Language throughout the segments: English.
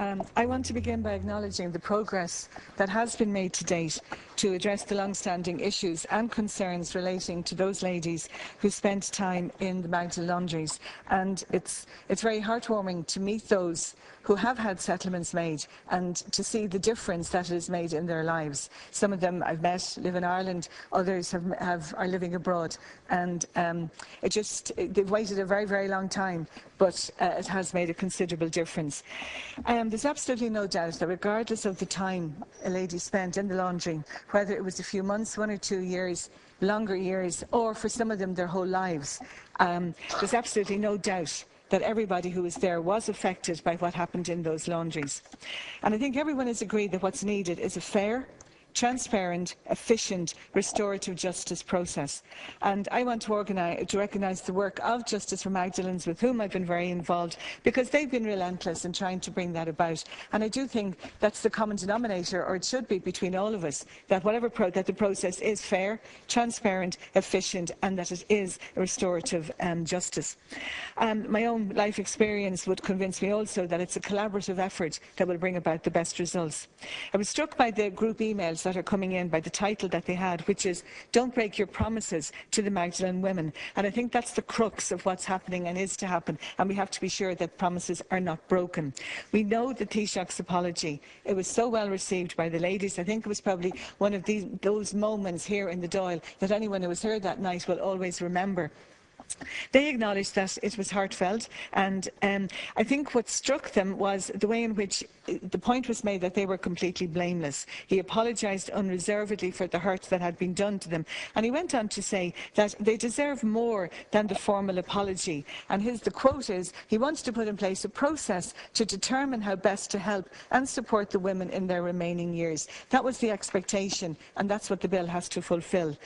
I want to begin by acknowledging the progress that has been made to date to address the long-standing issues and concerns relating to those ladies who spent time in the Magdalen laundries. And it's very heartwarming to meet those who have had settlements made and to see the difference that it has made in their lives. Some of them I've met live in Ireland, others are living abroad, and they've waited a very, very long time, but it has made a considerable difference. There's absolutely no doubt that regardless of the time a lady spent in the laundry, whether it was a few months, 1 or 2 years, longer years, or for some of them their whole lives, there's absolutely no doubt that everybody who was there was affected by what happened in those laundries. And I think everyone has agreed that what's needed is a fair, transparent, efficient, restorative justice process. And I want to recognise the work of Justice for Magdalens, with whom I've been very involved, because they've been relentless in trying to bring that about. And I do think that's the common denominator, or it should be, between all of us, that that the process is fair, transparent, efficient, and that it is a restorative justice. My own life experience would convince me also that it's a collaborative effort that will bring about the best results. I was struck by the group emails that are coming in, by the title that they had, which is "Don't Break Your Promises to the Magdalene Women." And I think that's the crux of what's happening and is to happen, and we have to be sure that promises are not broken. We know the Taoiseach's apology. It was so well received by the ladies. I think it was probably one of those moments here in the Dáil that anyone who was here that night will always remember. They acknowledged that it was heartfelt, and I think what struck them was the way in which the point was made that they were completely blameless. He apologised unreservedly for the hurt that had been done to them, and he went on to say that they deserve more than the formal apology. And the quote is, he wants to put in place a process to determine how best to help and support the women in their remaining years. That was the expectation, and that's what the bill has to fulfil.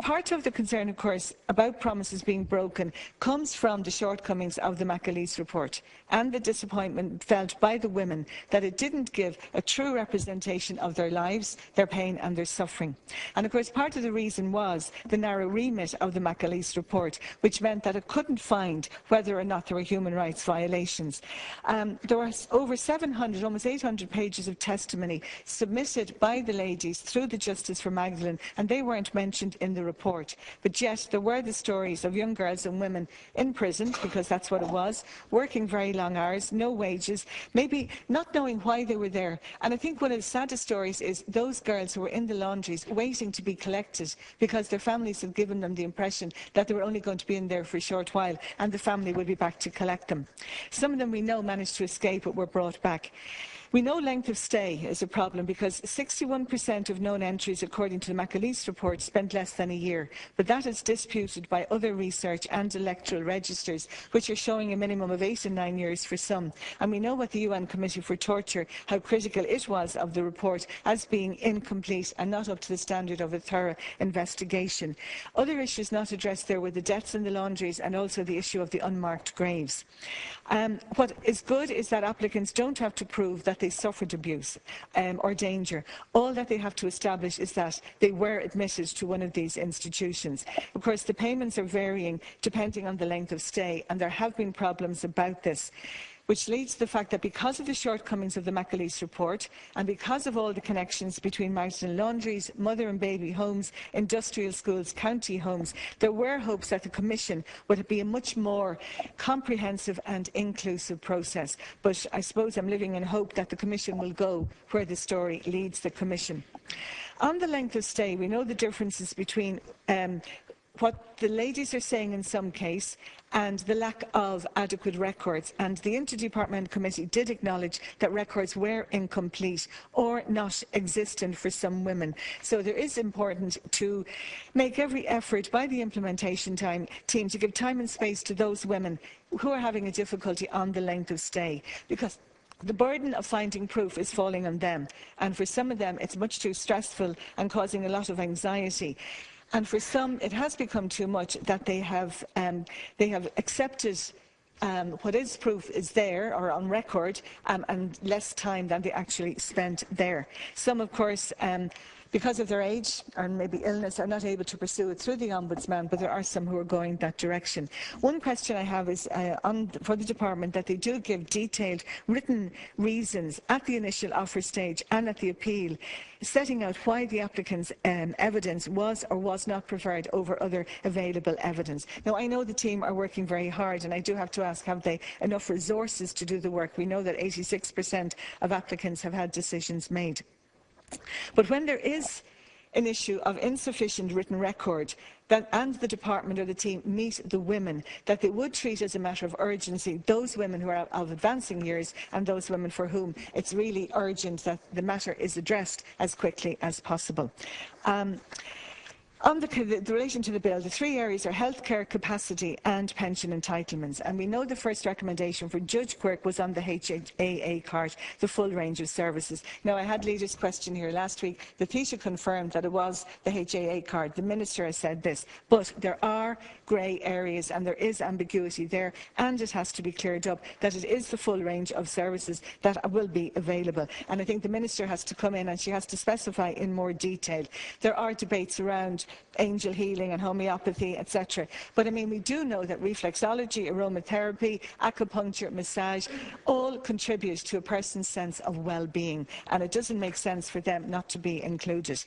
Part of the concern, of course, about promises being broken comes from the shortcomings of the McAleese report and the disappointment felt by the women that it didn't give a true representation of their lives, their pain and their suffering. And of course, part of the reason was the narrow remit of the McAleese report, which meant that it couldn't find whether or not there were human rights violations. There were over 700, almost 800 pages of testimony submitted by the ladies through the Justice for Magdalene, and they weren't mentioned in the report. But yet there were the stories of young girls and women in prison, because that's what it was, working very long hours, no wages, maybe not knowing why they were there. And I think one of the saddest stories is those girls who were in the laundries waiting to be collected because their families had given them the impression that they were only going to be in there for a short while and the family would be back to collect them. Some of them we know managed to escape but were brought back. We know length of stay is a problem, because 61% of known entries, according to the McAleese report, spent less than a year. But that is disputed by other research and electoral registers, which are showing a minimum of 8 and 9 years for some. And we know what the UN Committee for Torture, how critical it was of the report as being incomplete and not up to the standard of a thorough investigation. Other issues not addressed there were the deaths in the laundries and also the issue of the unmarked graves. What is good is that applicants don't have to prove that they suffered abuse or danger. All that they have to establish is that they were admitted to one of these institutions. Of course, the payments are varying depending on the length of stay, and there have been problems about this, which leads to the fact that because of the shortcomings of the McAleese report and because of all the connections between Magdalen laundries, mother and baby homes, industrial schools, county homes, there were hopes that the Commission would be a much more comprehensive and inclusive process. But I suppose I'm living in hope that the Commission will go where the story leads the Commission. On the length of stay, we know the differences between what the ladies are saying in some case and the lack of adequate records, and the Interdepartmental Committee did acknowledge that records were incomplete or not existent for some women. So there is important to make every effort by the implementation team to give time and space to those women who are having a difficulty on the length of stay, because the burden of finding proof is falling on them, and for some of them it's much too stressful and causing a lot of anxiety. And for some, it has become too much that they have accepted what is proof is there or on record, and less time than they actually spent there. Some, of course, because of their age or maybe illness, are not able to pursue it through the Ombudsman, but there are some who are going that direction. One question I have is for the department, that they do give detailed written reasons at the initial offer stage and at the appeal, setting out why the applicant's evidence was or was not preferred over other available evidence. Now, I know the team are working very hard, and I do have to ask, have they enough resources to do the work? We know that 86% of applicants have had decisions made. But when there is an issue of insufficient written record, and the department or the team meet the women, that they would treat as a matter of urgency those women who are of advancing years and those women for whom it's really urgent that the matter is addressed as quickly as possible. On the relation to the bill, the three areas are healthcare, capacity and pension entitlements. And we know the first recommendation for Judge Quirk was on the HAA card, the full range of services. Now, I had leaders' question here last week. The Taoiseach confirmed that it was the HAA card. The Minister has said this. But there are grey areas and there is ambiguity there, and it has to be cleared up that it is the full range of services that will be available. And I think the Minister has to come in and she has to specify in more detail. There are debates around angel healing and homeopathy, etc. But I mean, we do know that reflexology, aromatherapy, acupuncture, massage all contribute to a person's sense of well-being, and it doesn't make sense for them not to be included.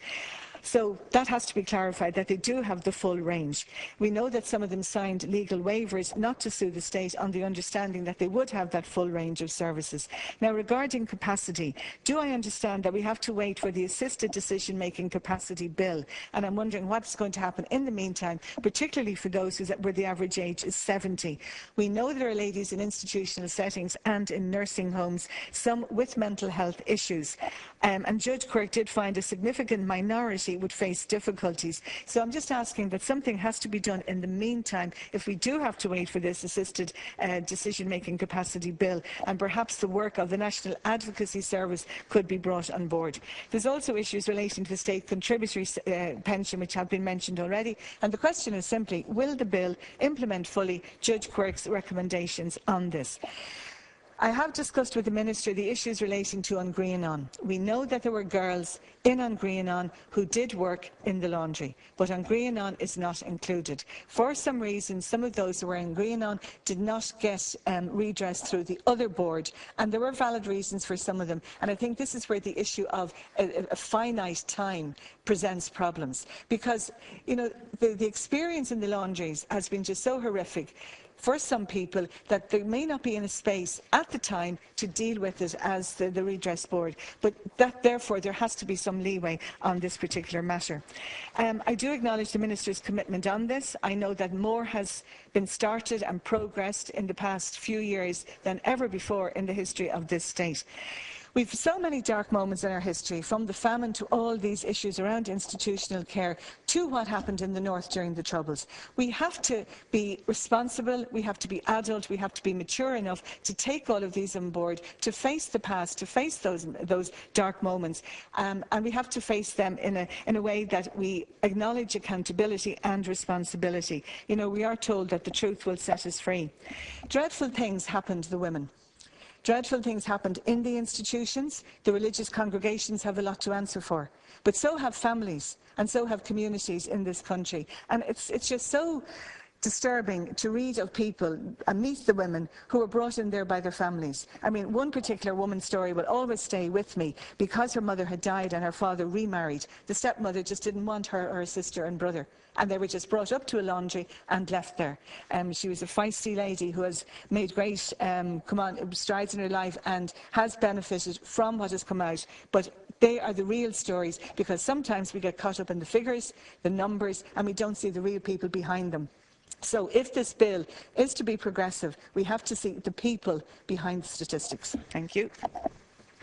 So that has to be clarified, that they do have the full range. We know that some of them signed legal waivers not to sue the state on the understanding that they would have that full range of services. Now, regarding capacity, do I understand that we have to wait for the assisted decision-making capacity bill? And I'm wondering what's going to happen in the meantime, particularly for those where the average age is 70. We know there are ladies in institutional settings and in nursing homes, some with mental health issues. And Judge Quirk did find a significant minority would face difficulties. So I'm just asking that something has to be done in the meantime if we do have to wait for this assisted decision-making capacity bill, and perhaps the work of the National Advocacy Service could be brought on board. There's also issues relating to the state contributory pension, which have been mentioned already, and the question is simply, will the bill implement fully Judge Quirk's recommendations on this? I have discussed with the Minister the issues relating to An Grianan. We know that there were girls in An Grianan who did work in the laundry, but An Grianan is not included. For some reason, some of those who were in Grianan did not get redress through the other board, and there were valid reasons for some of them. And I think this is where the issue of a finite time presents problems, because you know the experience in the laundries has been just so horrific for some people that they may not be in a space at the time to deal with it as the redress board, but that therefore there has to be some leeway on this particular matter. I do acknowledge the Minister's commitment on this. I know that more has been started and progressed in the past few years than ever before in the history of this state. We've so many dark moments in our history, from the famine to all these issues around institutional care to what happened in the North during the Troubles. We have to be responsible, we have to be adult, we have to be mature enough to take all of these on board, to face the past, to face those dark moments, and we have to face them in a way that we acknowledge accountability and responsibility. You know, we are told that the truth will set us free. Dreadful things happened to the women. Dreadful things happened in the institutions. The religious congregations have a lot to answer for. But so have families, and so have communities in this country. And it's just so disturbing to read of people and meet the women who were brought in there by their families. I mean, one particular woman's story will always stay with me. Because her mother had died and her father remarried, the stepmother just didn't want her sister and brother, and they were just brought up to a laundry and left there. She was a feisty lady who has made great strides in her life and has benefited from what has come out, but they are the real stories, because sometimes we get caught up in the figures, the numbers, and we don't see the real people behind them. So if this bill is to be progressive, we have to see the people behind the statistics. Thank you.